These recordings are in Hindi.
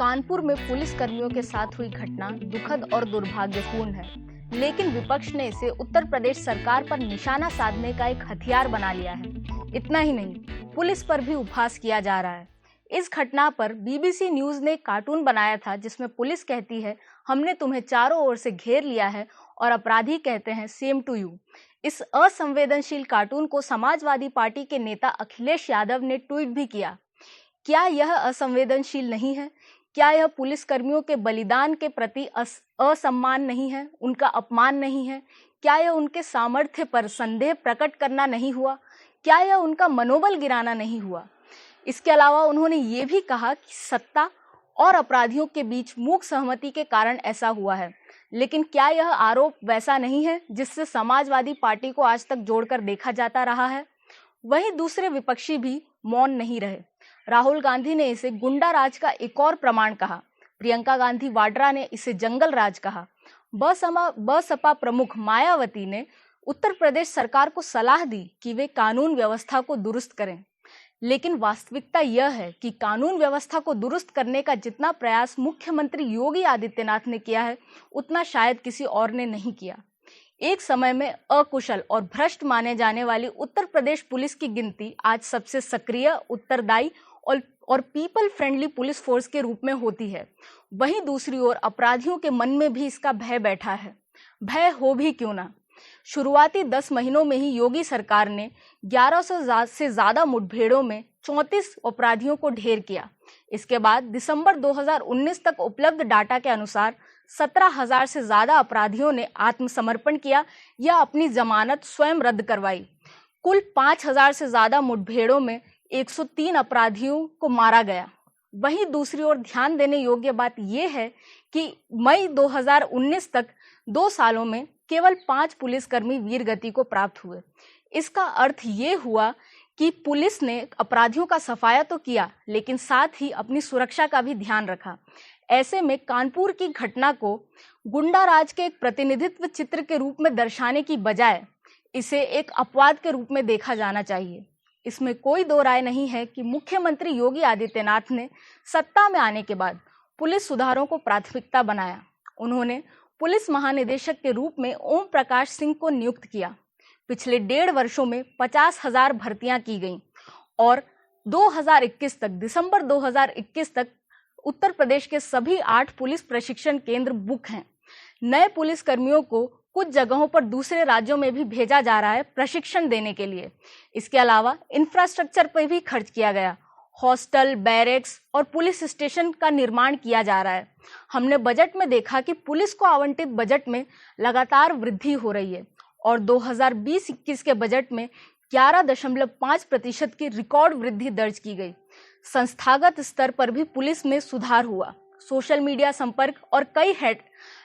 कानपुर में पुलिस कर्मियों के साथ हुई घटना दुखद और दुर्भाग्यपूर्ण है, लेकिन विपक्ष ने इसे उत्तर प्रदेश सरकार पर निशाना साधने का एक हथियार बना लिया है। इतना ही नहीं, पुलिस पर भी उपहास किया जा रहा है। इस घटना पर बीबीसी न्यूज ने कार्टून बनाया था जिसमें पुलिस कहती है, हमने तुम्हें चारों ओर से घेर लिया है, और अपराधी कहते हैं, सेम टू यू। इस असंवेदनशील कार्टून को समाजवादी पार्टी के नेता अखिलेश यादव ने ट्वीट भी किया। क्या यह असंवेदनशील नहीं है? क्या यह पुलिस कर्मियों के बलिदान के प्रति असम्मान नहीं है, उनका अपमान नहीं है? क्या यह उनके सामर्थ्य पर संदेह प्रकट करना नहीं हुआ? क्या यह उनका मनोबल गिराना नहीं हुआ? इसके अलावा उन्होंने ये भी कहा कि सत्ता और अपराधियों के बीच मूक सहमति के कारण ऐसा हुआ है। लेकिन क्या यह आरोप वैसा नहीं है जिससे समाजवादी पार्टी को आज तक जोड़कर देखा जाता रहा है? वहीं दूसरे विपक्षी भी मौन नहीं रहे। राहुल गांधी ने इसे गुंडा राज का एक और प्रमाण कहा। प्रियंका गांधी वाड्रा ने इसे जंगल राज कहा। बसपा प्रमुख मायावती ने उत्तर प्रदेश सरकार को सलाह दी कि वे कानून व्यवस्था को दुरुस्त करें। लेकिन वास्तविकता यह है कि कानून व्यवस्था को दुरुस्त करने का जितना प्रयास मुख्यमंत्री योगी आदित्यनाथ ने किया है, उतना शायद किसी और ने नहीं किया। एक समय में अकुशल और भ्रष्ट माने जाने वाली उत्तर प्रदेश पुलिस की गिनती आज सबसे सक्रिय, उत्तरदायी और पीपल फ्रेंडली पुलिस फोर्स के रूप में होती है। वहीं दूसरी ओर अपराधियों के मन में भी इसका भय बैठा है। भय हो भी क्यों ना। शुरुआती 10 महीनों में ही योगी सरकार ने 1100 से ज्यादा मुठभेड़ों में 34 अपराधियों को ढेर किया। इसके बाद दिसंबर 2019 तक उपलब्ध डाटा के अनुसार 17,000 से ज्यादा अपराधियों ने आत्मसमर्पण किया या अपनी जमानत स्वयं रद्द करवाई। कुल 5,000 से ज्यादा मुठभेड़ों में 103 अपराधियों को मारा गया। वहीं दूसरी ओर ध्यान देने योग्य बात यह है कि मई 2019 तक 2 सालों में केवल 5 पुलिसकर्मी वीरगति को प्राप्त हुए। इसका अर्थ ये हुआ कि पुलिस ने अपराधियों का सफाया तो किया, लेकिन साथ ही अपनी सुरक्षा का भी ध्यान रखा। ऐसे में कानपुर की घटना को गुंडा राज के एक प्रतिनिधित्व चित्र के रूप में दर्शाने की बजाय इसे एक अपवाद के रूप में देखा जाना चाहिए। इसमें कोई दो राय नहीं है कि मुख्यमंत्री योगी आदित्यनाथ ने सत्ता में आने के बाद पुलिस सुधारों को प्राथमिकता बनाया। उन्होंने पुलिस महानिदेशक के रूप में ओम प्रकाश सिंह को नियुक्त किया। पिछले 1.5 वर्षों में 50,000 भर्तियां की गईं और 2021 तक, दिसंबर 2021 तक उत्तर प्रदेश के सभी 8 पुलिस प्रशिक्षण केंद्र बुक हैं। नए पुलिस कर्मियों को कुछ जगहों पर दूसरे राज्यों में भी भेजा जा रहा है प्रशिक्षण देने के लिए। इसके अलावा इंफ्रास्ट्रक्चर पर भी खर्च किया गया। हॉस्टल, बैरेक्स और पुलिस स्टेशन का निर्माण किया जा रहा है। हमने बजट में देखा कि पुलिस को आवंटित बजट में लगातार वृद्धि हो रही है और 2020-21 के बजट में 11.5% की रिकॉर्ड वृद्धि दर्ज की गई। संस्थागत स्तर पर भी पुलिस में सुधार हुआ। सोशल मीडिया संपर्क और कई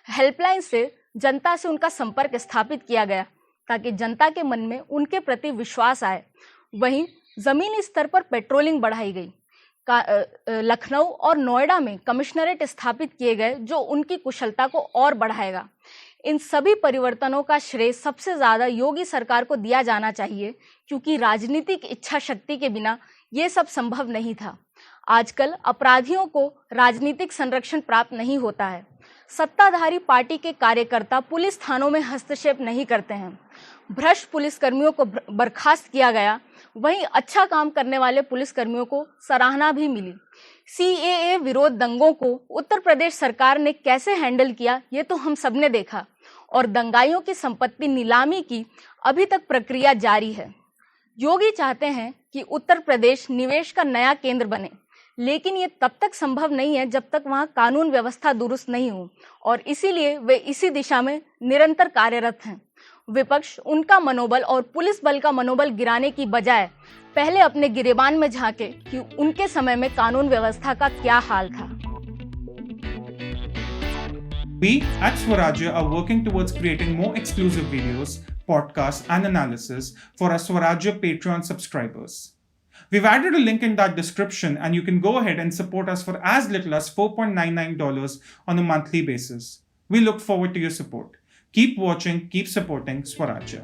हेल्पलाइन से जनता से उनका संपर्क स्थापित किया गया ताकि जनता के मन में उनके प्रति विश्वास आए। वहीं जमीनी स्तर पर पेट्रोलिंग बढ़ाई गई। लखनऊ और नोएडा में कमिश्नरेट स्थापित किए गए जो उनकी कुशलता को और बढ़ाएगा। इन सभी परिवर्तनों का श्रेय सबसे ज्यादा योगी सरकार को दिया जाना चाहिए, क्योंकि राजनीतिक इच्छा शक्ति के बिना ये सब संभव नहीं था। आजकल अपराधियों को राजनीतिक संरक्षण प्राप्त नहीं होता है। सत्ताधारी पार्टी के कार्यकर्ता पुलिस थानों में हस्तक्षेप नहीं करते हैं। भ्रष्ट पुलिसकर्मियों को बर्खास्त किया गया, वहीं अच्छा काम करने वाले पुलिसकर्मियों को सराहना भी मिली। सीएए विरोध दंगों को उत्तर प्रदेश सरकार ने कैसे हैंडल किया, ये तो हम सबने देखा, और दंगाइयों की संपत्ति नीलामी की अभी तक प्रक्रिया जारी है। योगी चाहते हैं कि उत्तर प्रदेश निवेश का नया केंद्र बने, लेकिन ये तब तक संभव नहीं है जब तक वहां कानून व्यवस्था दुरुस्त नहीं हो, और इसीलिए वे इसी दिशा में निरंतर कार्यरत हैं। विपक्ष उनका मनोबल और पुलिस बल का मनोबल गिराने की बजाय पहले अपने गिरेबान में झांके कि उनके समय में कानून व्यवस्था का क्या हाल था। We at Swarajya are working towards creating more exclusive videos, podcasts, and analysis for our Swarajya Patreon subscribers. We've added a link in that description, and you can go ahead and support us for as little as $4.99 on a monthly basis. We look forward to your support. Keep watching, keep supporting Swarajya.